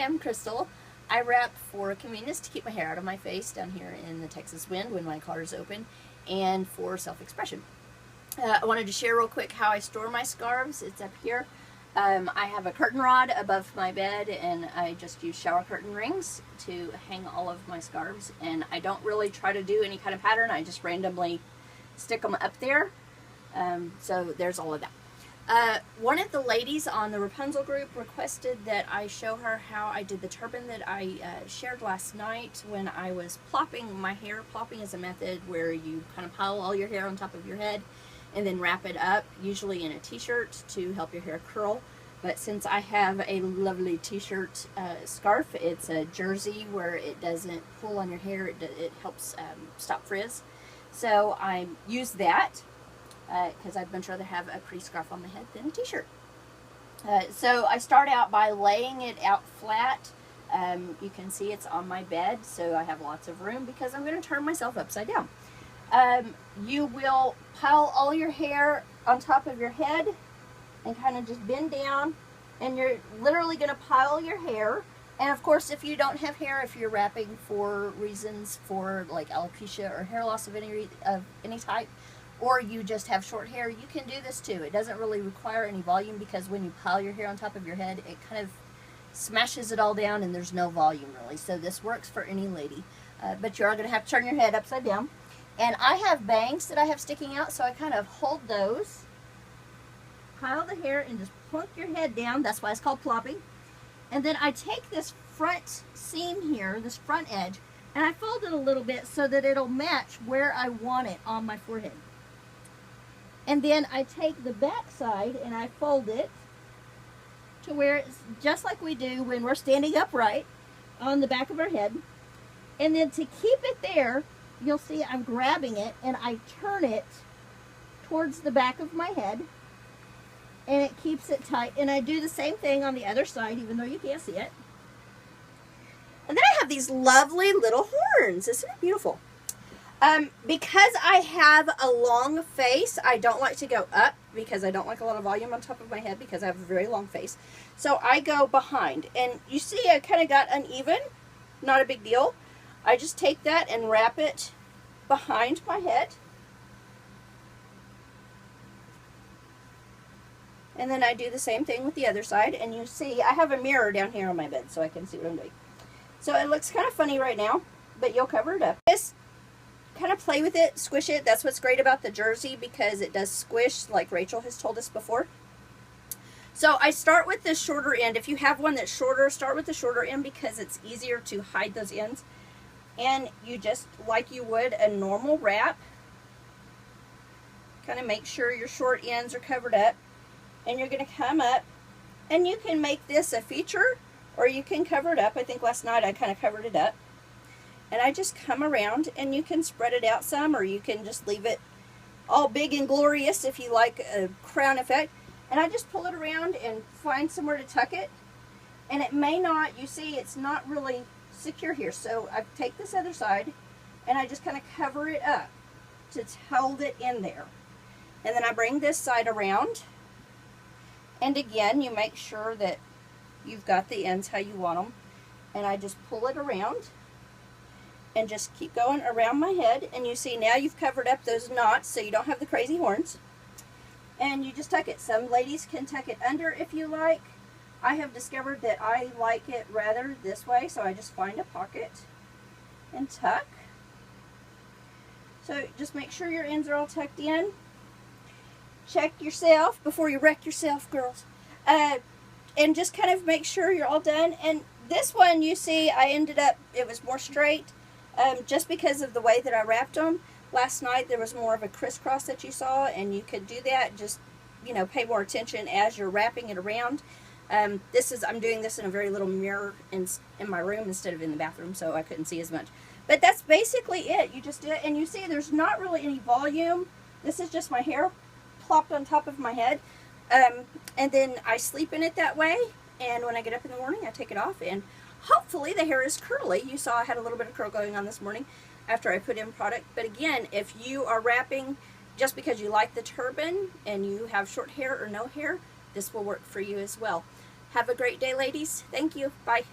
am Crystal. I wrap for convenience to keep my hair out of my face down here in the Texas wind when my collar is open, and for self-expression. I wanted to share real quick how I store my scarves. It's up here. I have a curtain rod above my bed, and I just use shower curtain rings to hang all of my scarves, and I don't really try to do any kind of pattern. I just randomly stick them up there. So there's all of that. One of the ladies on the Rapunzel group requested that I show her how I did the turban that I shared last night when I was plopping my hair. Plopping is a method where you kind of pile all your hair on top of your head and then wrap it up, usually in a t-shirt to help your hair curl. But since I have a lovely t-shirt scarf, it's a jersey where it doesn't pull on your hair, it helps stop frizz. So I use that because I'd much rather have a pretty scarf on my head than a t-shirt. So I start out by laying it out flat. You can see it's on my bed, so I have lots of room because I'm going to turn myself upside down. You will pile all your hair on top of your head and kind of just bend down, and you're literally going to pile your hair. And of course, if you don't have hair, if you're wrapping for reasons for like alopecia or hair loss of any type, or you just have short hair, you can do this too. It doesn't really require any volume because when you pile your hair on top of your head, it kind of smashes it all down and there's no volume really. So this works for any lady. But you are going to have to turn your head upside down. And I have bangs that I have sticking out, so I kind of hold those, pile the hair, and just plunk your head down. That's why it's called plopping. And then I take this front seam here, this front edge, and I fold it a little bit so that it'll match where I want it on my forehead. And then I take the back side and I fold it to where it's just like we do when we're standing upright on the back of our head. And then to keep it there, you'll see I'm grabbing it and I turn it towards the back of my head, and it keeps it tight. And I do the same thing on the other side, even though you can't see it. And then I have these lovely little horns. Isn't it beautiful? Because I have a long face, I don't like to go up because I don't like a lot of volume on top of my head because I have a very long face. So I go behind. And you see I kind of got uneven. Not a big deal. I just take that and wrap it behind my head. And then I do the same thing with the other side. And you see I have a mirror down here on my bed so I can see what I'm doing. So it looks kind of funny right now, but you'll cover it up. Just kind of play with it, squish it. That's what's great about the jersey, because it does squish, like Rachel has told us before. So I start with the shorter end. If you have one that's shorter, start with the shorter end because it's easier to hide those ends. And you just, like you would a normal wrap, kind of make sure your short ends are covered up. And you're going to come up, and you can make this a feature, or you can cover it up. I think last night I kind of covered it up. And I just come around, and you can spread it out some, or you can just leave it all big and glorious if you like a crown effect. And I just pull it around and find somewhere to tuck it. And it may not, you see, it's not really secure here. So I take this other side, and I just kind of cover it up to hold it in there. And then I bring this side around. And again, you make sure that you've got the ends how you want them. And I just pull it around and just keep going around my head. And you see now you've covered up those knots so you don't have the crazy horns. And you just tuck it. Some ladies can tuck it under if you like. I have discovered that I like it rather this way, so I just find a pocket and tuck. So just make sure your ends are all tucked in. Check yourself before you wreck yourself, girls. And just kind of make sure you're all done. And this one, you see, I ended up, it was more straight just because of the way that I wrapped them. Last night, there was more of a crisscross that you saw, and you could do that. Just, you know, pay more attention as you're wrapping it around. I'm doing this in a very little mirror in my room instead of in the bathroom, so I couldn't see as much. But that's basically it. You just do it, and you see there's not really any volume. This is just my hair plopped on top of my head. And then I sleep in it that way, and when I get up in the morning, I take it off, and hopefully the hair is curly. You saw I had a little bit of curl going on this morning after I put in product. But again, if you are wrapping just because you like the turban and you have short hair or no hair, this will work for you as well. Have a great day, ladies. Thank you. Bye.